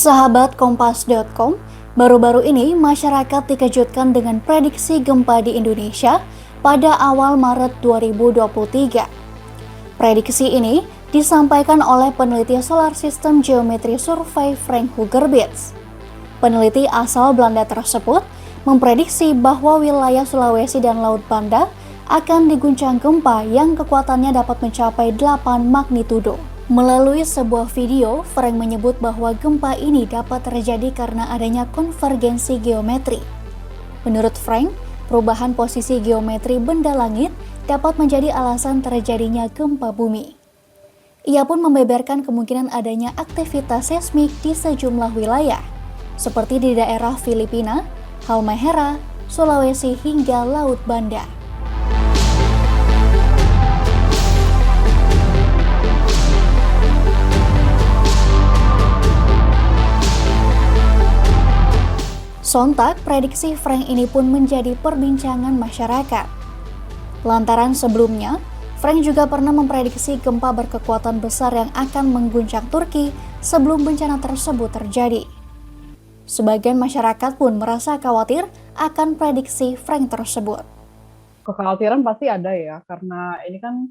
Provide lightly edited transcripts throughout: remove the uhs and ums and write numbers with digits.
Sahabat Kompas.com, baru-baru ini masyarakat dikejutkan dengan prediksi gempa di Indonesia pada awal Maret 2023. Prediksi ini disampaikan oleh peneliti Solar System Geometry Survey Frank Hugerbits. Peneliti asal Belanda tersebut memprediksi bahwa wilayah Sulawesi dan Laut Banda akan diguncang gempa yang kekuatannya dapat mencapai 8 magnitudo. Melalui sebuah video, Frank menyebut bahwa gempa ini dapat terjadi karena adanya konvergensi geometri. Menurut Frank, perubahan posisi geometri benda langit dapat menjadi alasan terjadinya gempa bumi. Ia pun membeberkan kemungkinan adanya aktivitas seismik di sejumlah wilayah, seperti di daerah Filipina, Halmahera, Sulawesi hingga Laut Banda. Sontak, prediksi Frank ini pun menjadi perbincangan masyarakat. Lantaran sebelumnya, Frank juga pernah memprediksi gempa berkekuatan besar yang akan mengguncang Turki sebelum bencana tersebut terjadi. Sebagian masyarakat pun merasa khawatir akan prediksi Frank tersebut. Kekhawatiran pasti ada ya, karena ini kan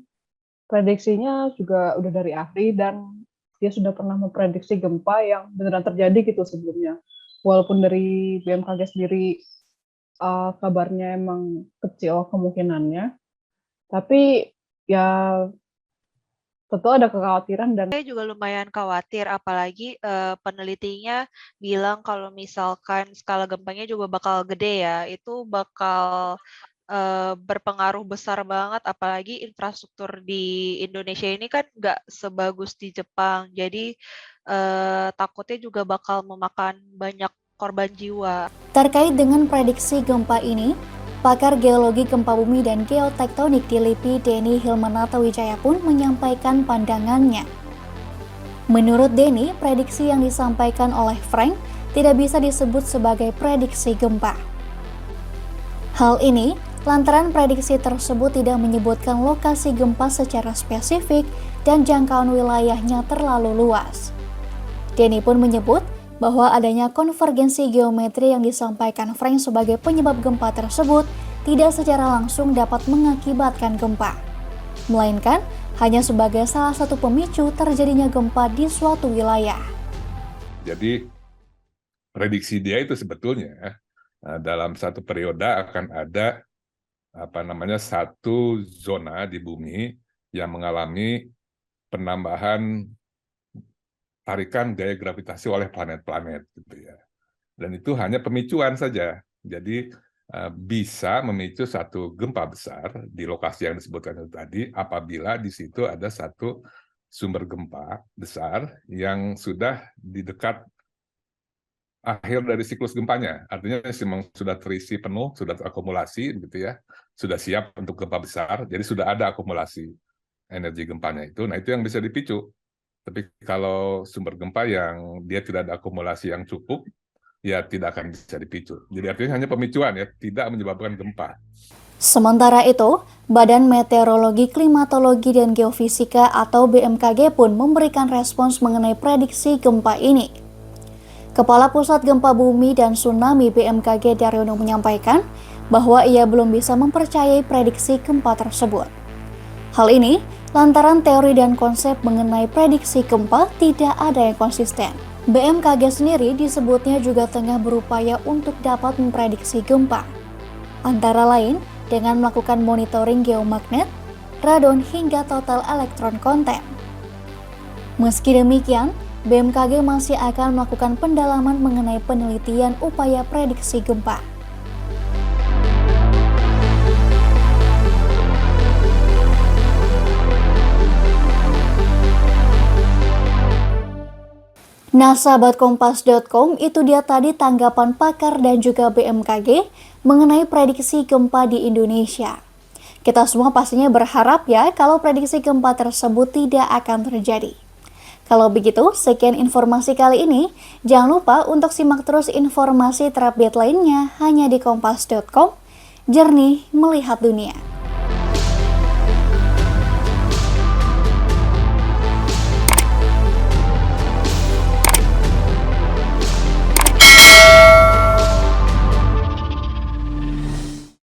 prediksinya juga udah dari ahli dan dia sudah pernah memprediksi gempa yang beneran terjadi gitu sebelumnya. Walaupun dari BMKG sendiri kabarnya emang kecil kemungkinannya, tapi ya tentu ada kekhawatiran dan saya juga lumayan khawatir, apalagi penelitinya bilang kalau misalkan skala gempanya juga bakal gede ya, itu bakal berpengaruh besar banget, apalagi infrastruktur di Indonesia ini kan nggak sebagus di Jepang, jadi takutnya juga bakal memakan banyak korban jiwa. Terkait dengan prediksi gempa ini, pakar geologi gempa bumi dan geotektonik di LIPI Denny Hilmanata Wijaya pun menyampaikan pandangannya. Menurut Denny, prediksi yang disampaikan oleh Frank tidak bisa disebut sebagai prediksi gempa. Hal ini lantaran prediksi tersebut tidak menyebutkan lokasi gempa secara spesifik dan jangkauan wilayahnya terlalu luas. Denny pun menyebut bahwa adanya konvergensi geometri yang disampaikan Frank sebagai penyebab gempa tersebut tidak secara langsung dapat mengakibatkan gempa, melainkan hanya sebagai salah satu pemicu terjadinya gempa di suatu wilayah. Jadi prediksi dia itu sebetulnya dalam satu periode akan ada satu zona di bumi yang mengalami penambahan tarikan gaya gravitasi oleh planet-planet gitu ya. Dan itu hanya pemicuan saja. Jadi bisa memicu satu gempa besar di lokasi yang disebutkan itu tadi apabila di situ ada satu sumber gempa besar yang sudah di dekat akhir dari siklus gempanya. Artinya memang sudah terisi penuh, sudah terakumulasi gitu ya. Sudah siap untuk gempa besar, jadi sudah ada akumulasi energi gempanya itu. Nah, itu yang bisa dipicu. Tapi kalau sumber gempa yang dia tidak ada akumulasi yang cukup, ya tidak akan bisa dipicu. Jadi artinya hanya pemicuan ya, tidak menyebabkan gempa. Sementara itu, Badan Meteorologi, Klimatologi, dan Geofisika atau BMKG pun memberikan respons mengenai prediksi gempa ini. Kepala Pusat Gempa Bumi dan Tsunami BMKG Daryono menyampaikan bahwa ia belum bisa mempercayai prediksi gempa tersebut. Hal ini lantaran teori dan konsep mengenai prediksi gempa tidak ada yang konsisten. BMKG sendiri disebutnya juga tengah berupaya untuk dapat memprediksi gempa, antara lain dengan melakukan monitoring geomagnet, radon hingga total elektron konten. Meski demikian, BMKG masih akan melakukan pendalaman mengenai penelitian upaya prediksi gempa. Nah, sahabat Kompas.com, itu dia tadi tanggapan pakar dan juga BMKG mengenai prediksi gempa di Indonesia. Kita semua pastinya berharap ya kalau prediksi gempa tersebut tidak akan terjadi. Kalau begitu, sekian informasi kali ini. Jangan lupa untuk simak terus informasi terupdate lainnya hanya di Kompas.com. Jernih melihat dunia.